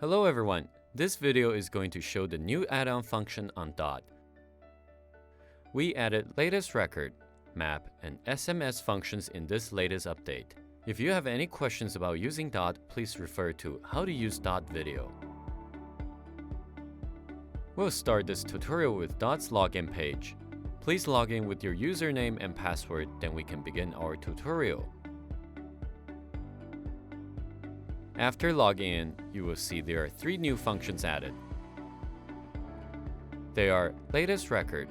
Hello everyone, this video is going to show the new add-on function on DOT. We added latest record, map, and SMS functions in this latest update. If you have any questions about using DOT, please refer to How to Use DOT video. We'll start this tutorial with DOT's login page. Please log in with your username and password, then we can begin our tutorial. After logging in, you will see there are 3 new functions added. They are latest record,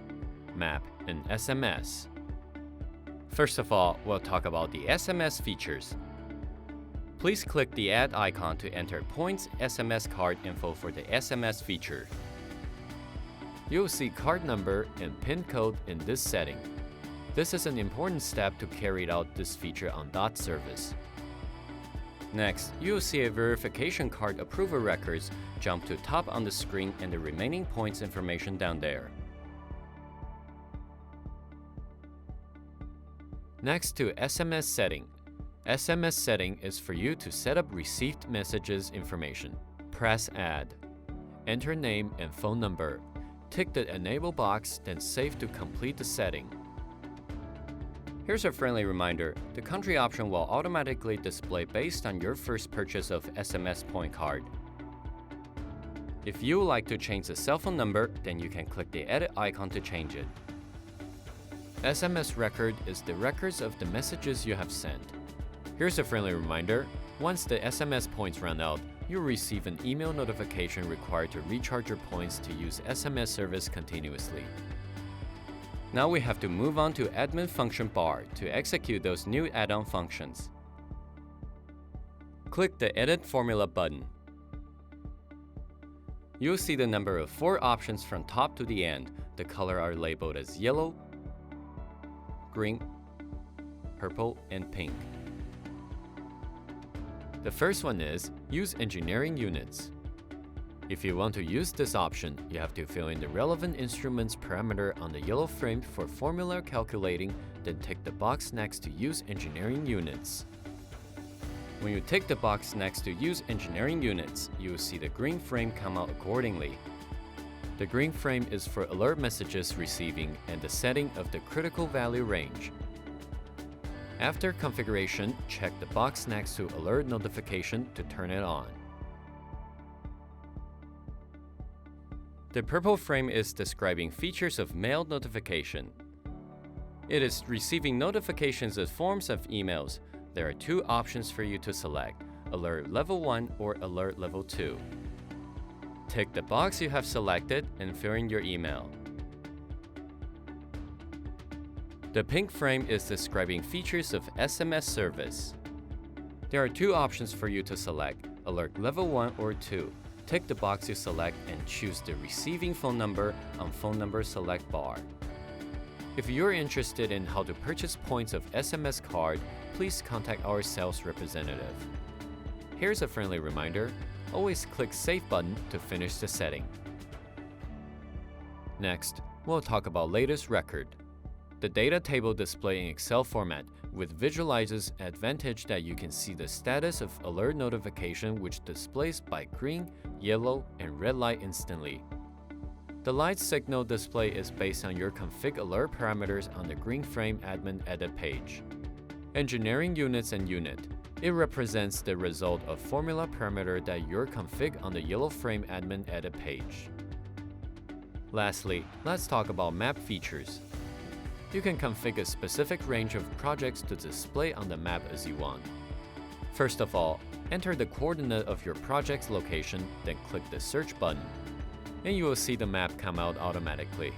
map, and SMS. First of all, we'll talk about the SMS features. Please click the add icon to enter points SMS card info for the SMS feature. You'll see card number and PIN code in this setting. This is an important step to carry out this feature on DOT service. Next, you'll see a verification card approval records jump to top on the screen and the remaining points information down there. Next to SMS setting. SMS setting is for you to set up received messages information. Press Add. Enter name and phone number. Tick the Enable box, then save to complete the setting. Here's a friendly reminder, the country option will automatically display based on your first purchase of SMS point card. If you would like to change the cell phone number, then you can click the edit icon to change it. SMS record is the records of the messages you have sent. Here's a friendly reminder, once the SMS points run out, you'll receive an email notification required to recharge your points to use SMS service continuously. Now we have to move on to admin function bar to execute those new add-on functions. Click the Edit Formula button. You'll see the number of 4 options from top to the end. The color are labeled as yellow, green, purple, and pink. The first one is Use Engineering Units. If you want to use this option, you have to fill in the relevant instruments parameter on the yellow frame for formula calculating, then tick the box next to Use Engineering Units. When you tick the box next to Use Engineering Units, you will see the green frame come out accordingly. The green frame is for alert messages receiving and the setting of the critical value range. After configuration, check the box next to Alert Notification to turn it on. The purple frame is describing features of mail notification. It is receiving notifications as forms of emails. There are 2 options for you to select, Alert Level 1 or Alert Level 2. Tick the box you have selected and fill in your email. The pink frame is describing features of SMS service. There are 2 options for you to select, Alert Level 1 or 2. Tick the box you select and choose the receiving phone number on phone number select bar. If you're interested in how to purchase points of SMS card, please contact our sales representative. Here's a friendly reminder, always click Save button to finish the setting. Next, we'll talk about latest record. The data table display in Excel format with visualizes advantage that you can see the status of alert notification which displays by green, yellow, and red light instantly. The light signal display is based on your config alert parameters on the green frame admin edit page. Engineering units and unit. It represents the result of formula parameter that your config on the yellow frame admin edit page. Lastly, let's talk about map features. You can configure a specific range of projects to display on the map as you want. First of all, enter the coordinate of your project's location, then click the search button, and you will see the map come out automatically.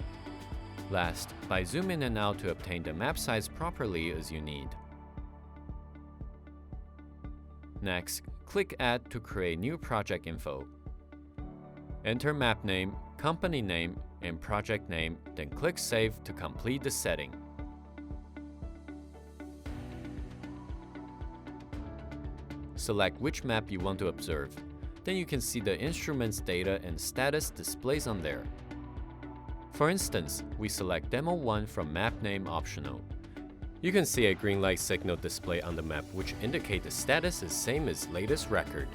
Last, by zoom in and out to obtain the map size properly as you need. Next, click Add to create new project info. Enter map name, company name, and project name, then click Save to complete the setting. Select which map you want to observe. Then you can see the instrument's data and status displays on there. For instance, we select Demo 1 from Map Name optional. You can see a green light signal display on the map which indicate the status is same as latest record.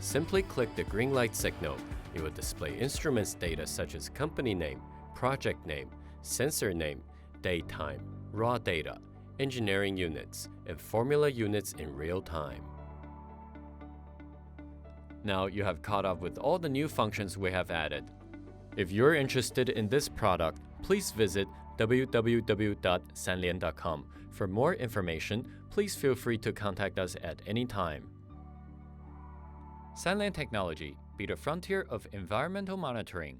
Simply click the green light signal. It will display instruments data such as company name, project name, sensor name, date time, raw data, engineering units, and formula units in real time. Now you have caught up with all the new functions we have added. If you're interested in this product, please visit www.sanlien.com. For more information, please feel free to contact us at any time. Sanlien Technology, be the frontier of environmental monitoring.